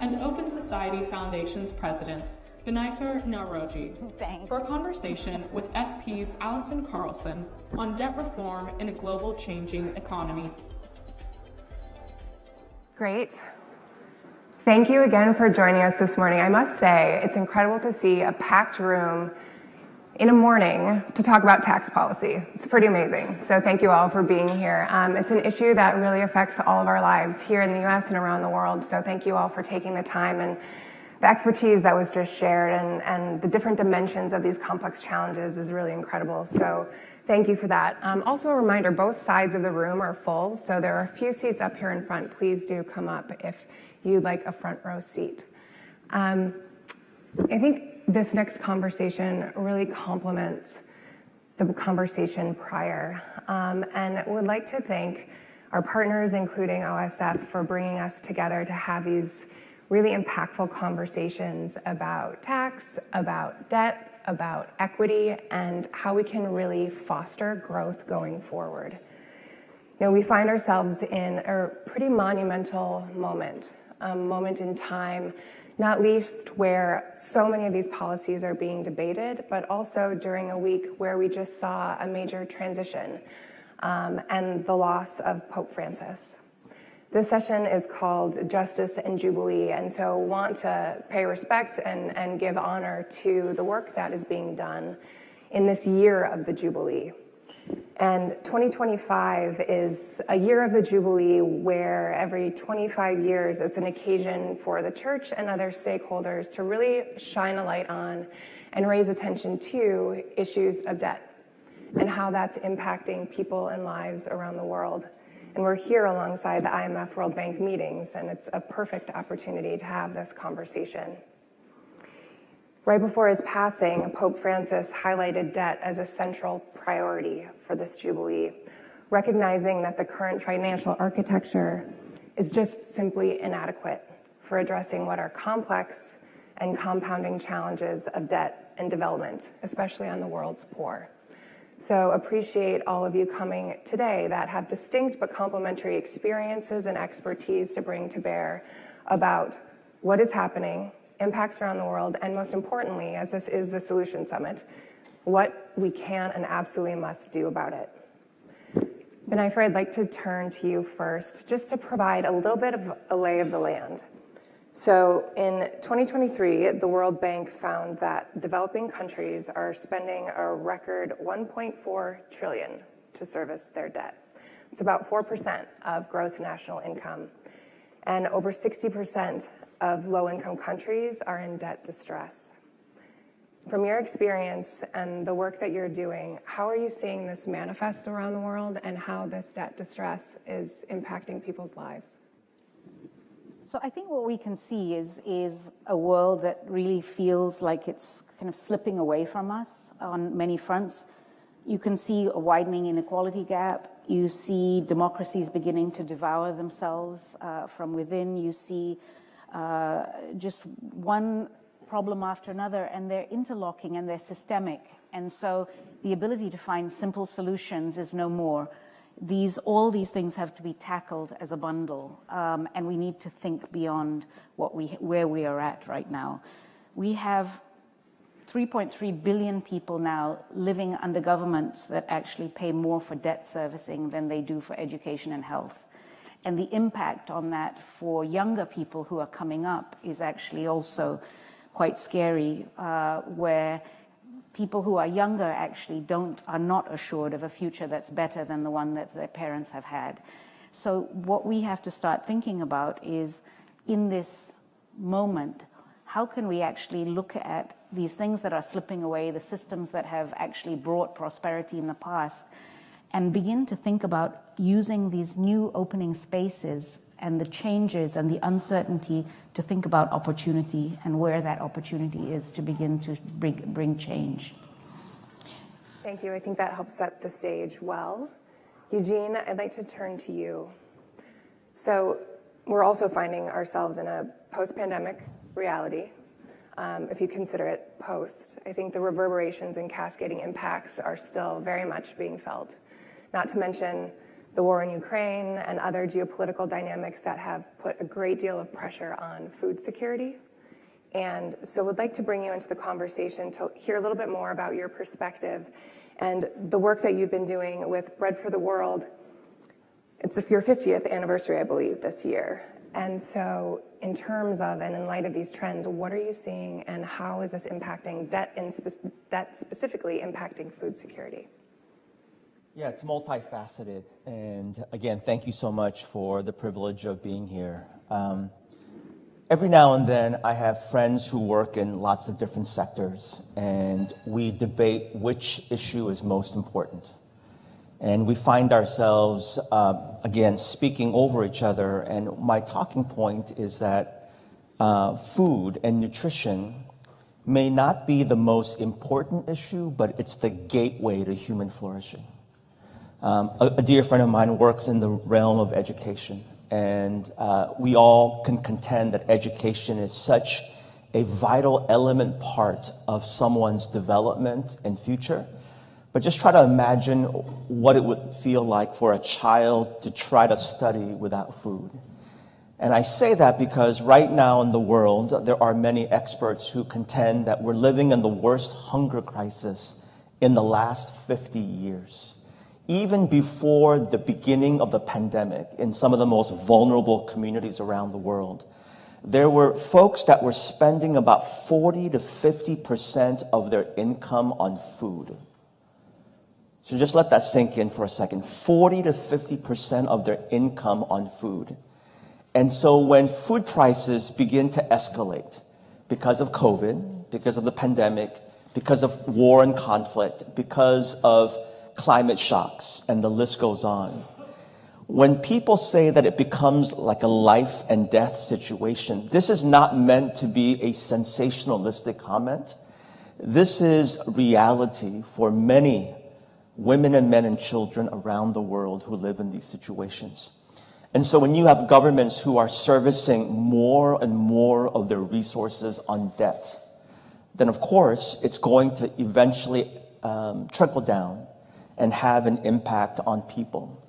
and Open Society Foundation's president, Binnaifer Nowrojee, for a conversation with FP's Allison Carlson on debt reform in a global changing economy. Great. Thank you again for joining us this morning. I must say, it's incredible to see a packed room in a morning to talk about tax policy. It's pretty amazing. So thank you all for being here. It's an issue that really affects all of our lives here in the US and around the world. So thank you all for taking the time and the expertise that was just shared and the different dimensions of these complex challenges is really incredible. So thank you for that. Also a reminder, both sides of the room are full. So there are a few seats up here in front. Please do come up if you'd like a front row seat. I think this next conversation really complements the conversation prior. And would like to thank our partners, including OSF, for bringing us together to have these really impactful conversations about tax, about debt, about equity, and how we can really foster growth going forward. You know, we find ourselves in a pretty monumental moment, a moment in time, not least where so many of these policies are being debated, but also during a week where we just saw a major transition and the loss of Pope Francis. This session is called Justice and Jubilee, and so want to pay respect and give honor to the work that is being done in this year of the Jubilee. And 2025 is a year of the Jubilee where every 25 years it's an occasion for the church and other stakeholders to really shine a light on and raise attention to issues of debt and how that's impacting people and lives around the world. And we're here alongside the IMF World Bank meetings, and it's a perfect opportunity to have this conversation. Right before his passing, Pope Francis highlighted debt as a central priority for this Jubilee, recognizing that the current financial architecture is just simply inadequate for addressing what are complex and compounding challenges of debt and development, especially on the world's poor. So appreciate all of you coming today that have distinct but complementary experiences and expertise to bring to bear about what is happening, impacts around the world, and most importantly, as this is the Solution Summit, what we can and absolutely must do about it. Binnaifer, I'd like to turn to you first, just to provide a little bit of a lay of the land. So in 2023, the World Bank found that developing countries are spending a record $1.4 trillion to service their debt. It's about 4% of gross national income. And over 60% of low-income countries are in debt distress. From your experience and the work that you're doing, how are you seeing this manifest around the world and how this debt distress is impacting people's lives? So I think what we can see is a world that really feels like it's kind of slipping away from us on many fronts. You can see a widening inequality gap. You see democracies beginning to devour themselves from within. You see just one problem after another, and they're interlocking and they're systemic. And so the ability to find simple solutions is no more. All these things have to be tackled as a bundle, and we need to think beyond where we are at right now. We have 3.3 billion people now living under governments that actually pay more for debt servicing than they do for education and health. And the impact on that for younger people who are coming up is actually also quite scary, where people who are younger actually are not assured of a future that's better than the one that their parents have had. So what we have to start thinking about is, in this moment, how can we actually look at these things that are slipping away, the systems that have actually brought prosperity in the past, and begin to think about using these new opening spaces and the changes and the uncertainty to think about opportunity and where that opportunity is to begin to bring change. Thank you. I think that helps set the stage well. Eugene, I'd like to turn to you. So we're also finding ourselves in a post-pandemic reality. If you consider it post, I think the reverberations and cascading impacts are still very much being felt. Not to mention the war in Ukraine and other geopolitical dynamics that have put a great deal of pressure on food security. And so we'd like to bring you into the conversation to hear a little bit more about your perspective and the work that you've been doing with Bread for the World. It's your 50th anniversary, I believe, this year. And so in terms of and in light of these trends, what are you seeing and how is this impacting debt specifically impacting food security? Yeah, it's multifaceted. And again, thank you so much for the privilege of being here. Every now and then, I have friends who work in lots of different sectors, and we debate which issue is most important. And we find ourselves, again, speaking over each other. And my talking point is that food and nutrition may not be the most important issue, but it's the gateway to human flourishing. A dear friend of mine works in the realm of education, and we all can contend that education is such a vital element part of someone's development and future. But just try to imagine what it would feel like for a child to try to study without food. And I say that because right now in the world, there are many experts who contend that we're living in the worst hunger crisis in the last 50 years. Even before the beginning of the pandemic, in some of the most vulnerable communities around the world, there were folks that were spending about 40 to 50% of their income on food. So just let that sink in for a second. 40 to 50% of their income on food. And so when food prices begin to escalate because of COVID, because of the pandemic, because of war and conflict, because of climate shocks, and the list goes on. When people say that it becomes like a life and death situation, this is not meant to be a sensationalistic comment. This is reality for many women and men and children around the world who live in these situations. And so when you have governments who are servicing more and more of their resources on debt, then of course it's going to eventually trickle down and have an impact on people.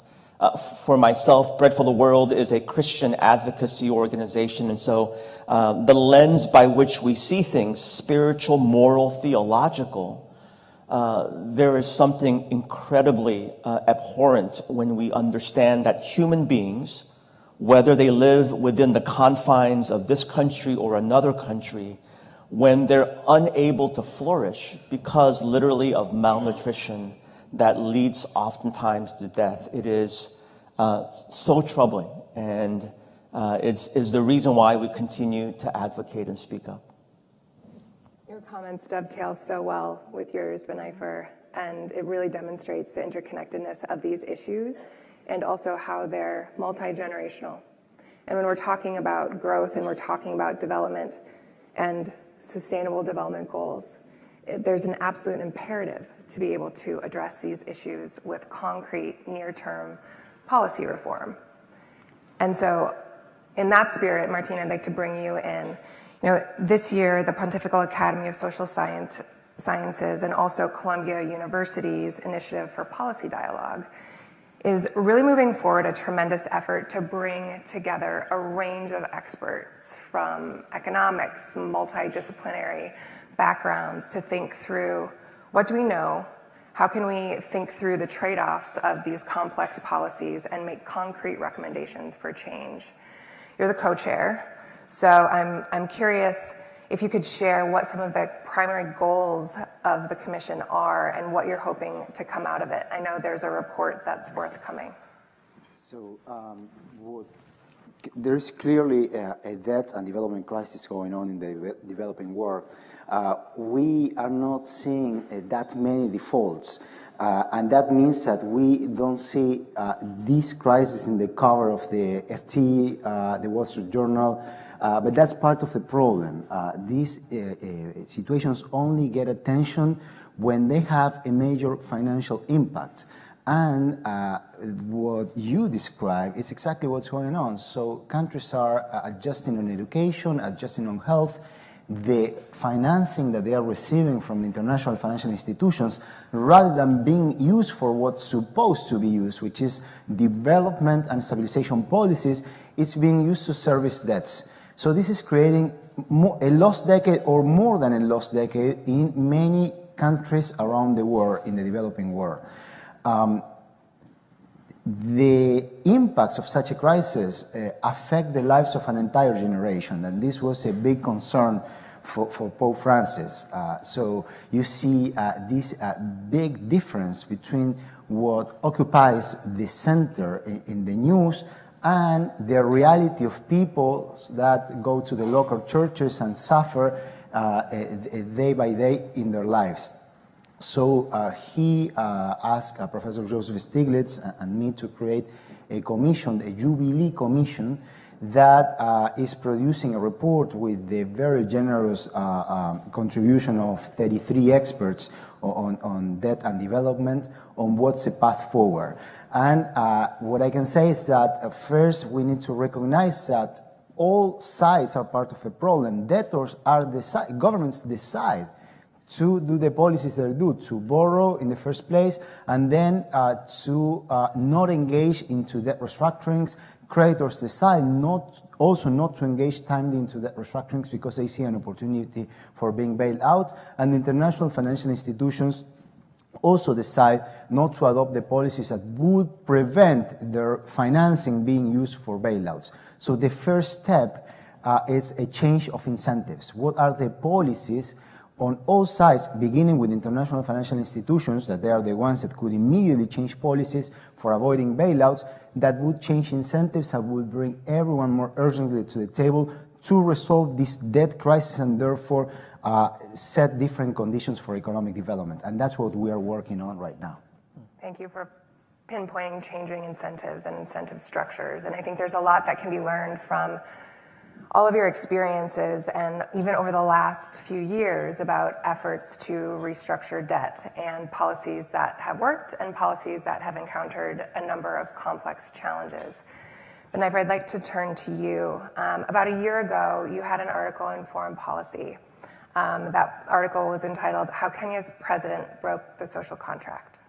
For myself, Bread for the World is a Christian advocacy organization, and so the lens by which we see things, spiritual, moral, theological, there is something incredibly abhorrent when we understand that human beings, whether they live within the confines of this country or another country, when they're unable to flourish because literally of malnutrition, that leads oftentimes to death. It is so troubling, and it's the reason why we continue to advocate and speak up. Your comments dovetail so well with yours, Binnaifer, and it really demonstrates the interconnectedness of these issues and also how they're multi-generational. And when we're talking about growth and we're talking about development and sustainable development goals, there's an absolute imperative to be able to address these issues with concrete, near-term policy reform. And so in that spirit, Martín, I'd like to bring you in. This year, the Pontifical Academy of Social Sciences and also Columbia University's Initiative for Policy Dialogue is really moving forward a tremendous effort to bring together a range of experts from economics, multidisciplinary backgrounds to think through what do we know, how can we think through the trade-offs of these complex policies and make concrete recommendations for change. You're the co-chair, so I'm curious if you could share what some of the primary goals of the commission are and what you're hoping to come out of it. I know there's a report that's forthcoming. So there's clearly a debt and development crisis going on in the developing world. We are not seeing that many defaults, and that means that we don't see this crisis in the cover of the FT, the Wall Street Journal, but that's part of the problem. These situations only get attention when they have a major financial impact. And what you describe is exactly what's going on. So countries are adjusting on education, adjusting on health, the financing that they are receiving from the international financial institutions, rather than being used for what's supposed to be used, which is development and stabilization policies, it's being used to service debts. So this is creating a lost decade, or more than a lost decade, in many countries around the world, in the developing world. The impacts of such a crisis affect the lives of an entire generation, and this was a big concern for Pope Francis. So you see this big difference between what occupies the center in the news and the reality of people that go to the local churches and suffer day by day in their lives. So he asked Professor Joseph Stiglitz and me to create a commission, a Jubilee commission, that is producing a report with the very generous contribution of 33 experts on debt and development, on what's the path forward. And what I can say is that first we need to recognize that all sides are part of the problem. Debtors are governments decide to do the policies they do, to borrow in the first place, and then to not engage into debt restructurings. Creditors decide also not to engage timely into debt restructurings because they see an opportunity for being bailed out, and international financial institutions also decide not to adopt the policies that would prevent their financing being used for bailouts. So the first step is a change of incentives. What are the policies on all sides, beginning with international financial institutions, that they are the ones that could immediately change policies for avoiding bailouts, that would change incentives and would bring everyone more urgently to the table to resolve this debt crisis, and therefore set different conditions for economic development. And that's what we are working on right now. Thank you for pinpointing changing incentives and incentive structures. And I think there's a lot that can be learned from all of your experiences, and even over the last few years, about efforts to restructure debt and policies that have worked and policies that have encountered a number of complex challenges. Binnaifer, I'd like to turn to you. About a year ago, you had an article in Foreign Policy. That article was entitled, "How Kenya's President Broke the Social Contract."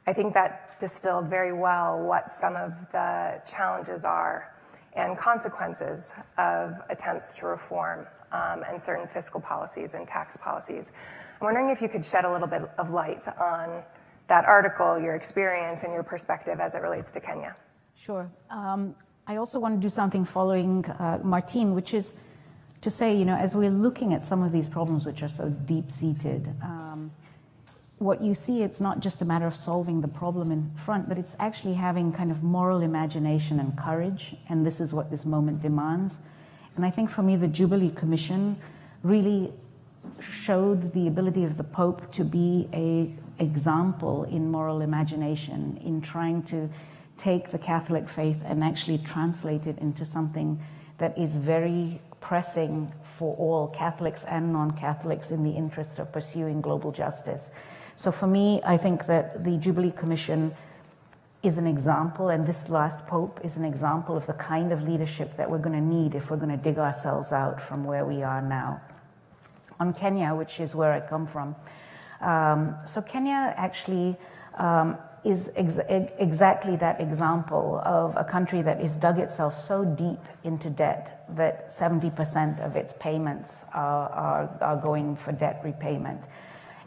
I think that distilled very well what some of the challenges are and consequences of attempts to reform and certain fiscal policies and tax policies. I'm wondering if you could shed a little bit of light on that article, your experience and your perspective as it relates to Kenya. Sure. I also want to do something following Martín, which is to say, as we're looking at some of these problems which are so deep-seated, what you see, it's not just a matter of solving the problem in front, but it's actually having kind of moral imagination and courage, and this is what this moment demands. And I think for me, the Jubilee Commission really showed the ability of the Pope to be an example in moral imagination, in trying to take the Catholic faith and actually translate it into something that is very pressing for all Catholics and non-Catholics in the interest of pursuing global justice. So for me, I think that the Jubilee Commission is an example, and this last Pope is an example of the kind of leadership that we're going to need if we're going to dig ourselves out from where we are now. On Kenya, which is where I come from, so Kenya actually is exactly that example of a country that has dug itself so deep into debt that 70% of its payments are going for debt repayment.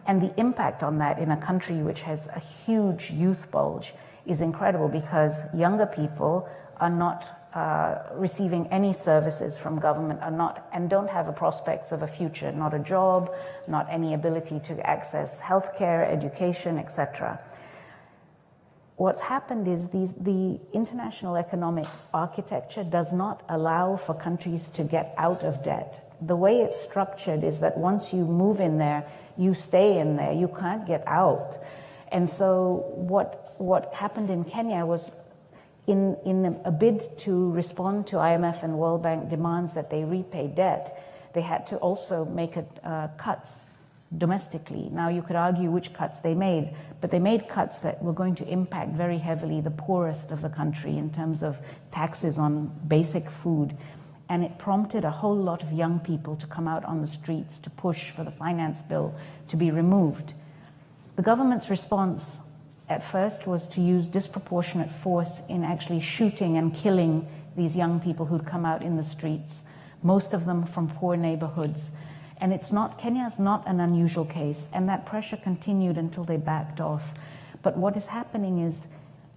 And the impact on that in a country which has a huge youth bulge is incredible, because younger people are not receiving any services from government, and don't have a prospects of a future, not a job, not any ability to access healthcare, education, etc. What's happened is the international economic architecture does not allow for countries to get out of debt. The way it's structured is that once you move in there, you stay in there, you can't get out. And so what happened in Kenya was, in a bid to respond to IMF and World Bank demands that they repay debt, they had to also make cuts domestically. Now you could argue which cuts they made, but they made cuts that were going to impact very heavily the poorest of the country in terms of taxes on basic food. and it prompted a whole lot of young people to come out on the streets to push for the finance bill to be removed. The government's response at first was to use disproportionate force in actually shooting and killing these young people who'd come out in the streets, most of them from poor neighborhoods. And Kenya is not an unusual case, and that pressure continued until they backed off. But what is happening is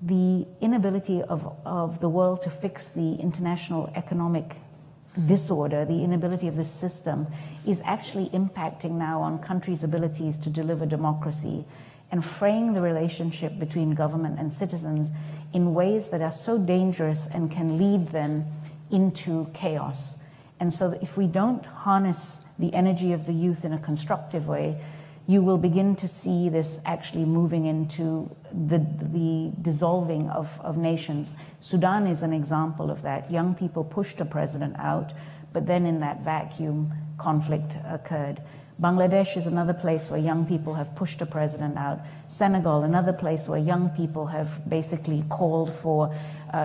the inability of the world to fix the international economic disorder, the inability of this system, is actually impacting now on countries' abilities to deliver democracy and fraying the relationship between government and citizens in ways that are so dangerous and can lead them into chaos. And so if we don't harness the energy of the youth in a constructive way, you will begin to see this actually moving into the dissolving of nations. Sudan is an example of that. Young people pushed a president out, but then in that vacuum, conflict occurred. Bangladesh is another place where young people have pushed a president out. Senegal, another place where young people have basically called for,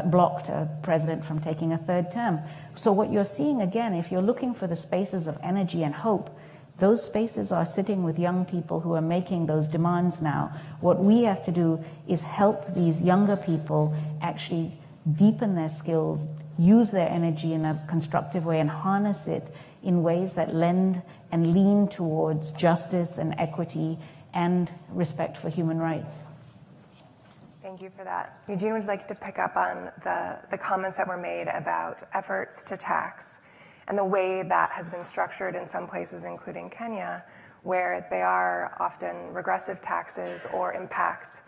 blocked a president from taking a third term. So what you're seeing again, if you're looking for the spaces of energy and hope, those spaces are sitting with young people who are making those demands now. What we have to do is help these younger people actually deepen their skills, use their energy in a constructive way, and harness it in ways that lend and lean towards justice and equity and respect for human rights. Thank you for that. Eugene, would you like to pick up on the comments that were made about efforts to tax and the way that has been structured in some places, including Kenya, where they are often regressive taxes or impact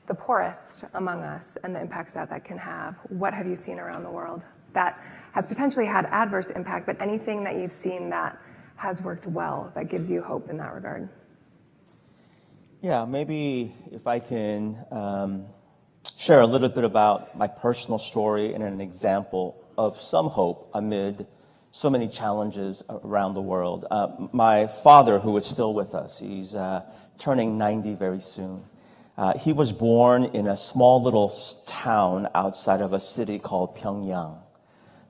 the poorest among us and the impacts that that can have? What have you seen around the world that has potentially had adverse impact, but anything that you've seen that has worked well, that gives you hope in that regard? Yeah, maybe if I can share a little bit about my personal story and an example of some hope amid so many challenges around the world. My father, who is still with us, he's turning 90 very soon. He was born in a small little town outside of a city called Pyongyang,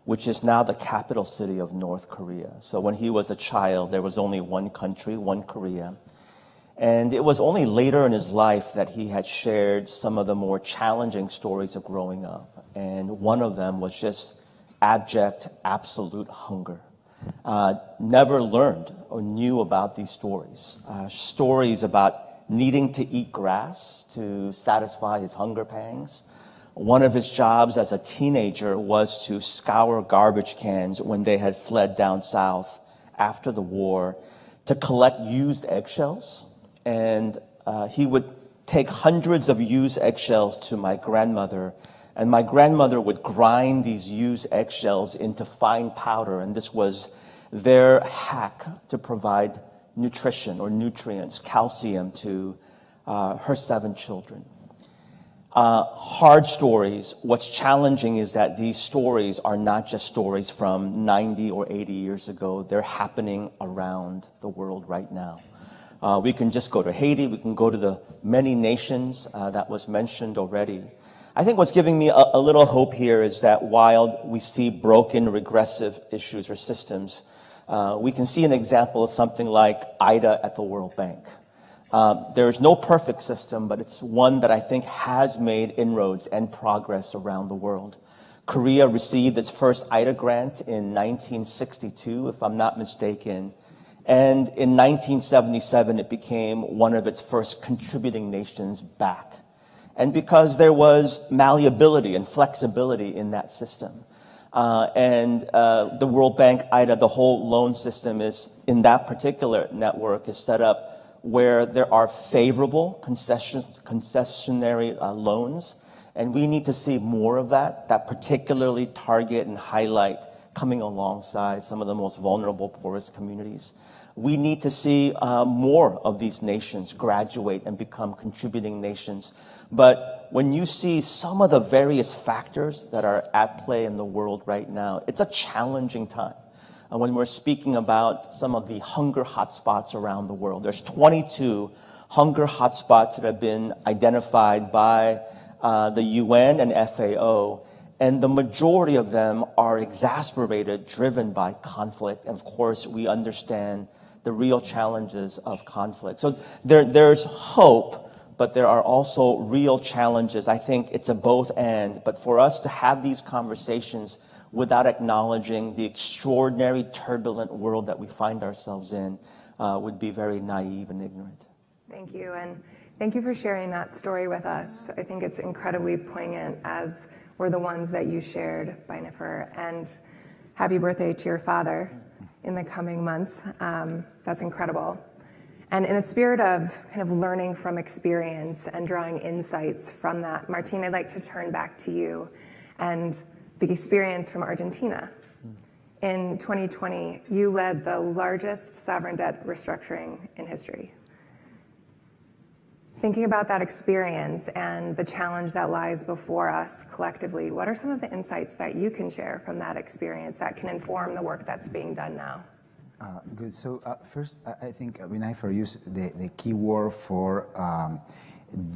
which is now the capital city of North Korea. So when he was a child, there was only one country, one Korea. And it was only later in his life that he had shared some of the more challenging stories of growing up. And one of them was just abject, absolute hunger. Never learned or knew about these stories. Stories about needing to eat grass to satisfy his hunger pangs. One of his jobs as a teenager was to scour garbage cans when they had fled down south after the war to collect used eggshells. And he would take hundreds of used eggshells to my grandmother, and my grandmother would grind these used eggshells into fine powder, and this was their hack to provide nutrition or nutrients, calcium, to her 7 children. Hard stories. What's challenging is that these stories are not just stories from 90 or 80 years ago. They're happening around the world right now. We can just go to Haiti. We can go to the many nations that was mentioned already. I think what's giving me a little hope here is that while we see broken, regressive issues or systems, we can see an example of something like IDA at the World Bank. There is no perfect system, but it's one that I think has made inroads and progress around the world. Korea received its first IDA grant in 1962, if I'm not mistaken. And in 1977, it became one of its first contributing nations back. And because there was malleability and flexibility in that system. The World Bank, IDA, the whole loan system is, in that particular network, is set up where there are favorable concessionary loans. And we need to see more of that particularly target and highlight coming alongside some of the most vulnerable, poorest communities. We need to see more of these nations graduate and become contributing nations. But when you see some of the various factors that are at play in the world right now, it's a challenging time. And when we're speaking about some of the hunger hotspots around the world, there's 22 hunger hotspots that have been identified by the UN and FAO. And the majority of them are exasperated, driven by conflict. And of course, we understand the real challenges of conflict. So there's hope, but there are also real challenges. I think it's a both and. But for us to have these conversations without acknowledging the extraordinary turbulent world that we find ourselves in would be very naive and ignorant. Thank you, and thank you for sharing that story with us. I think it's incredibly poignant, as were the ones that you shared, Binnaifer, and happy birthday to your father in the coming months. That's incredible. And in a spirit of kind of learning from experience and drawing insights from that, Martín, I'd like to turn back to you and the experience from Argentina. In 2020, you led the largest sovereign debt restructuring in history. Thinking about that experience and the challenge that lies before us collectively, what are some of the insights that you can share from that experience that can inform the work that's being done now? Good. So first, I think Binnaifer used the key word for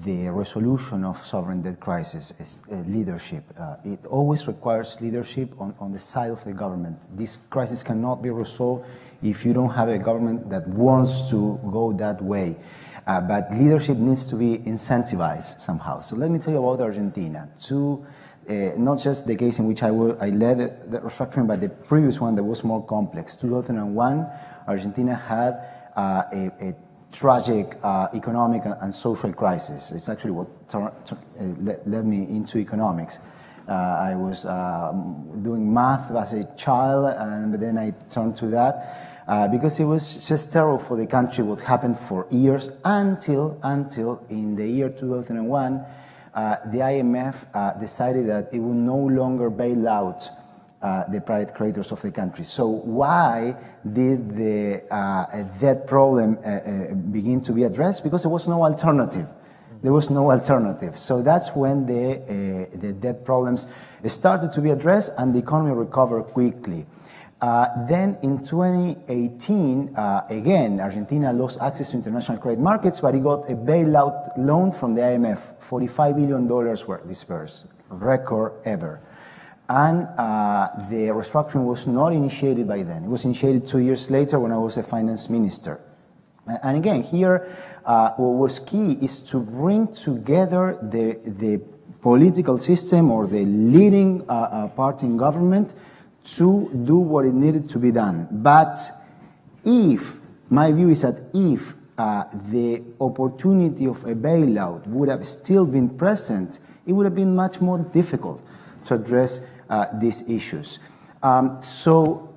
the resolution of sovereign debt crisis is leadership. It always requires leadership on the side of the government. This crisis cannot be resolved if you don't have a government that wants to go that way. But leadership needs to be incentivized somehow. So let me tell you about Argentina. Not just the case in which I led the restructuring, but the previous one that was more complex. 2001, Argentina had a tragic economic and social crisis. It's actually what led me into economics. I was doing math as a child, and then I turned to that. Because it was just terrible for the country what happened for years until in the year 2001, the IMF decided that it would no longer bail out the private creditors of the country. So why did the debt problem begin to be addressed? Because there was no alternative. There was no alternative. So that's when the debt problems started to be addressed and the economy recovered quickly. Then in 2018, again, Argentina lost access to international credit markets, but it got a bailout loan from the IMF. $45 billion were dispersed, record ever. And the restructuring was not initiated by then. It was initiated 2 years later when I was a finance minister. And again, here, what was key is to bring together the political system or the leading party in government to do what it needed to be done. But my view is that if the opportunity of a bailout would have still been present, it would have been much more difficult to address these issues. So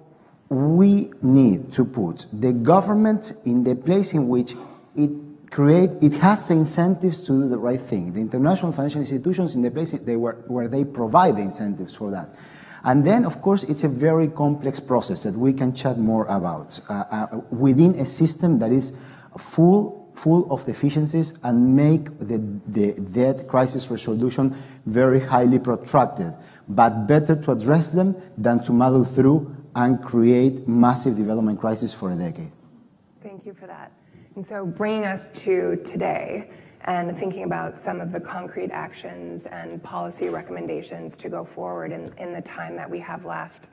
we need to put the government in the place in which it has the incentives to do the right thing. The international financial institutions in the place where they provide the incentives for that. And then, of course, it's a very complex process that we can chat more about within a system that is full of deficiencies and make the debt crisis resolution very highly protracted. But better to address them than to muddle through and create massive development crisis for a decade. Thank you for that. And so bringing us to today and thinking about some of the concrete actions and policy recommendations to go forward in the time that we have left,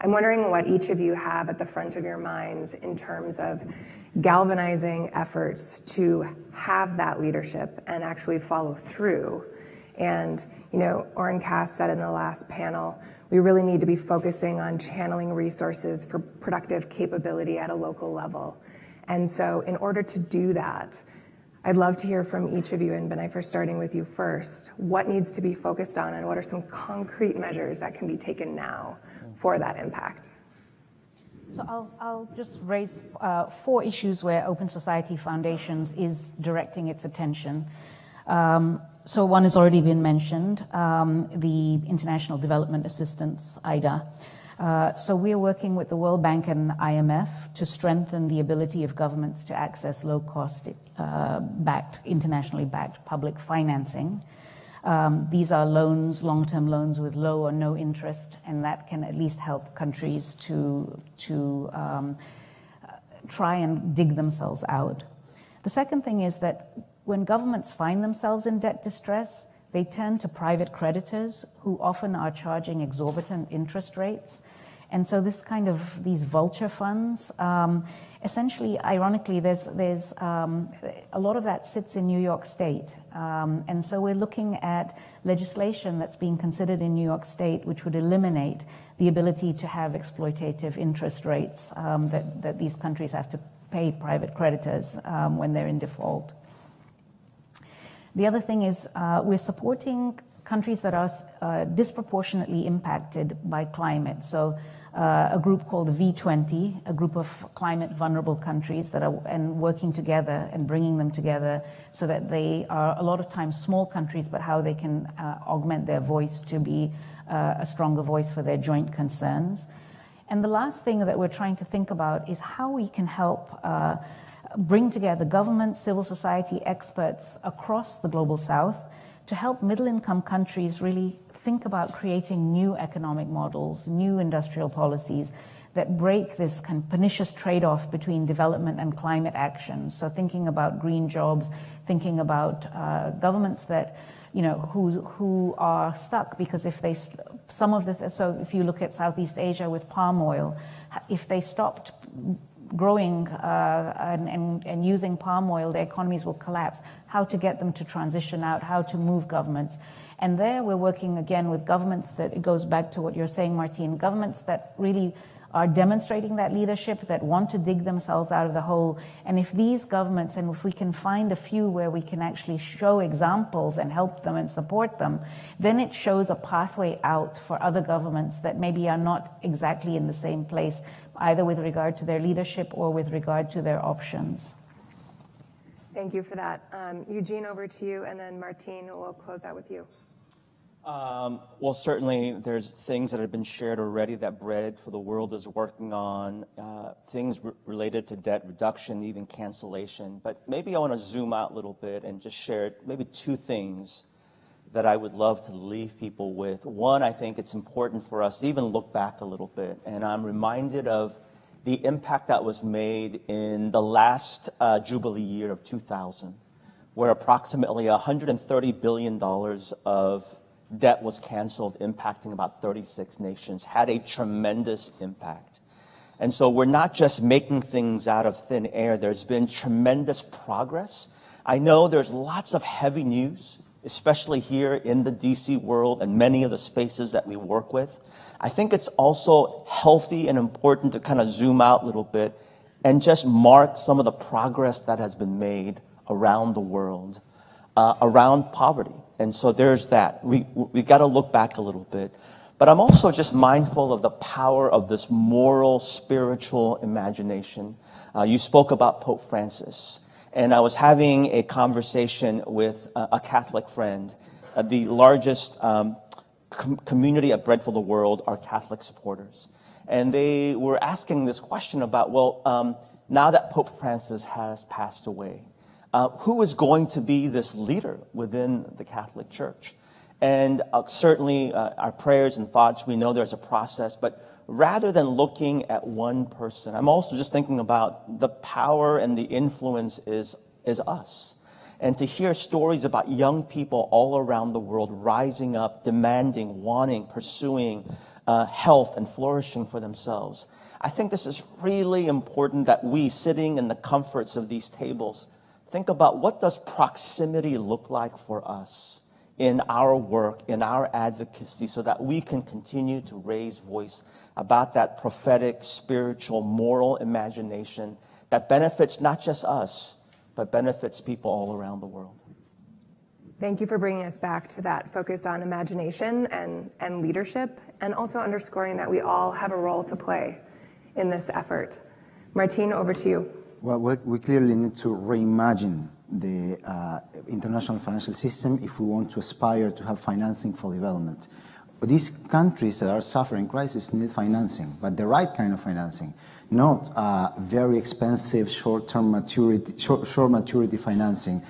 I'm wondering what each of you have at the front of your minds in terms of galvanizing efforts to have that leadership and actually follow through. And, Oren Cass said in the last panel, we really need to be focusing on channeling resources for productive capability at a local level. And so in order to do that, I'd love to hear from each of you, and Binnaifer, starting with you first, what needs to be focused on and what are some concrete measures that can be taken now for that impact? So I'll just raise 4 issues where Open Society Foundations is directing its attention. So one has already been mentioned, the International Development Assistance, IDA. So we're working with the World Bank and IMF to strengthen the ability of governments to access low-cost, internationally backed public financing. These are loans, long-term loans with low or no interest, and that can at least help countries to try and dig themselves out. The second thing is that when governments find themselves in debt distress, they turn to private creditors who often are charging exorbitant interest rates. And so these vulture funds, essentially, ironically, there's a lot of that sits in New York State. And so we're looking at legislation that's being considered in New York State, which would eliminate the ability to have exploitative interest rates that these countries have to pay private creditors when they're in default. The other thing is we're supporting countries that are disproportionately impacted by climate. So a group called V20, a group of climate vulnerable countries that are working together and bringing them together so that they are a lot of times small countries, but how they can augment their voice to be a stronger voice for their joint concerns. And the last thing that we're trying to think about is how we can help bring together governments, civil society, experts across the Global South to help middle-income countries really think about creating new economic models, new industrial policies that break this kind of pernicious trade-off between development and climate action. So thinking about green jobs, thinking about governments that, who are stuck because if they, so if you look at Southeast Asia with palm oil, if they stopped growing and using palm oil, their economies will collapse. How to get them to transition out, how to move governments. And there we're working again with governments that, it goes back to what you're saying, Martín, governments that really are demonstrating that leadership, that want to dig themselves out of the hole. And if these governments, and if we can find a few where we can actually show examples and help them and support them, then it shows a pathway out for other governments that maybe are not exactly in the same place, either with regard to their leadership or with regard to their options. Thank you for that. Eugene, over to you, and then Martín, we'll close out with you. Well, certainly there's things that have been shared already that Bread for the World is working on, things related to debt reduction, even cancellation. But maybe I want to zoom out a little bit and just share maybe two things that I would love to leave people with. One, I think it's important for us to even look back a little bit. And I'm reminded of the impact that was made in the last Jubilee year of 2000, where approximately $130 billion of debt was canceled, impacting about 36 nations, had a tremendous impact. And so we're not just making things out of thin air. There's been tremendous progress. I know there's lots of heavy news, especially here in the DC world and many of the spaces that we work with. I think it's also healthy and important to kind of zoom out a little bit and just mark some of the progress that has been made around the world, around poverty. And so there's that. We got to look back a little bit. But I'm also just mindful of the power of this moral, spiritual imagination. You spoke about Pope Francis. And I was having a conversation with a Catholic friend. The largest community at Bread for the World are Catholic supporters. And they were asking this question about, well, now that Pope Francis has passed away, who is going to be this leader within the Catholic Church? And certainly our prayers and thoughts, we know there's a process, but rather than looking at one person, I'm also just thinking about the power and the influence is us. And to hear stories about young people all around the world rising up, demanding, wanting, pursuing health and flourishing for themselves. I think this is really important that we, sitting in the comforts of these tables, think about what does proximity look like for us in our work, in our advocacy, so that we can continue to raise voice about that prophetic, spiritual, moral imagination that benefits not just us, but benefits people all around the world. Thank you for bringing us back to that focus on imagination and leadership, and also underscoring that we all have a role to play in this effort. Martín, over to you. Well, we clearly need to reimagine the international financial system if we want to aspire to have financing for development. These countries that are suffering crisis need financing, but the right kind of financing, not very expensive short maturity financing.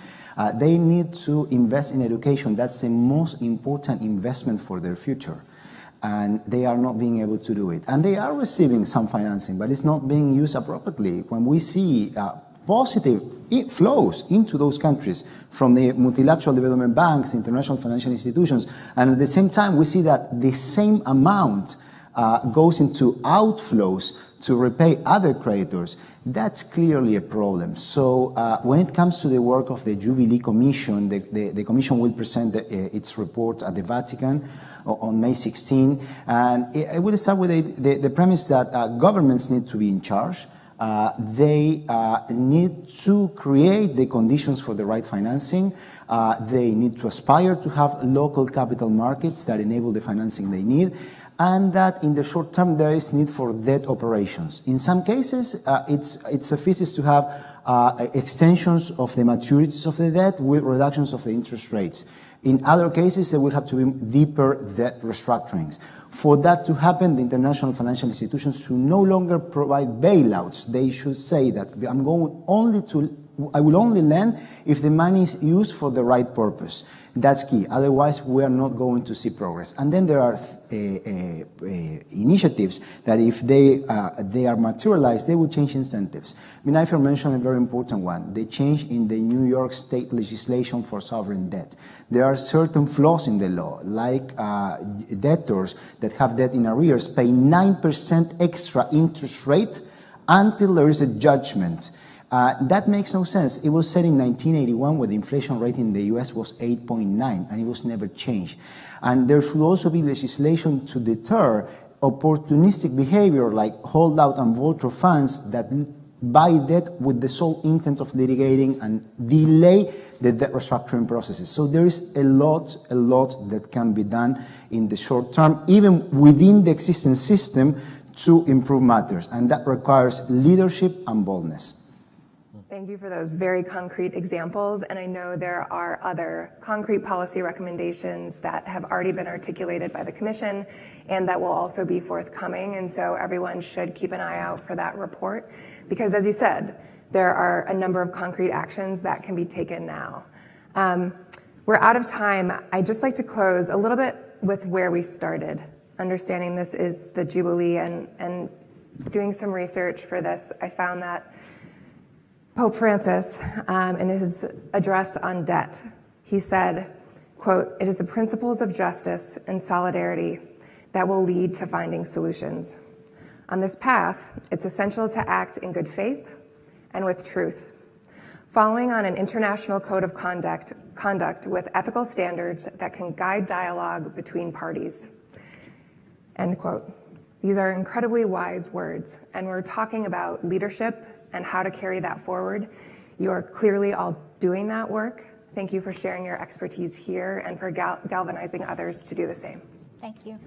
They need to invest in education. That's the most important investment for their future. And they are not being able to do it. And they are receiving some financing, but it's not being used appropriately. When we see positive flows into those countries from the multilateral development banks, international financial institutions, and at the same time we see that the same amount goes into outflows to repay other creditors. That's clearly a problem. So when it comes to the work of the Jubilee Commission, the Commission will present its report at the Vatican on May 16. And I will start with the premise that governments need to be in charge. They need to create the conditions for the right financing. They need to aspire to have local capital markets that enable the financing they need. And that in the short term there is need for debt operations. In some cases, it suffices to have extensions of the maturities of the debt with reductions of the interest rates. In other cases, there will have to be deeper debt restructurings. For that to happen, the international financial institutions should no longer provide bailouts. They should say that I will only lend if the money is used for the right purpose. That's key. Otherwise, we are not going to see progress. And then there are initiatives that if they are materialized, they will change incentives. Binnaifer mentioned a very important one, the change in the New York state legislation for sovereign debt. There are certain flaws in the law, like debtors that have debt in arrears pay 9% extra interest rate until there is a judgment. That makes no sense. It was said in 1981 when the inflation rate in the US was 8.9 and it was never changed. And there should also be legislation to deter opportunistic behavior like holdout and vulture funds that buy debt with the sole intent of litigating and delay the debt restructuring processes. So there is a lot that can be done in the short term, even within the existing system, to improve matters. And that requires leadership and boldness. Thank you for those very concrete examples, and I know there are other concrete policy recommendations that have already been articulated by the Commission and that will also be forthcoming, and so everyone should keep an eye out for that report because, as you said, there are a number of concrete actions that can be taken now. We're out of time. I'd just like to close a little bit with where we started, understanding this is the Jubilee, and doing some research for this, I found that Pope Francis, in his address on debt, he said, quote, "It is the principles of justice and solidarity that will lead to finding solutions. On this path, it's essential to act in good faith and with truth, following on an international code of conduct with ethical standards that can guide dialogue between parties." End quote. These are incredibly wise words, and we're talking about leadership and how to carry that forward. You are clearly all doing that work. Thank you for sharing your expertise here and for galvanizing others to do the same. Thank you.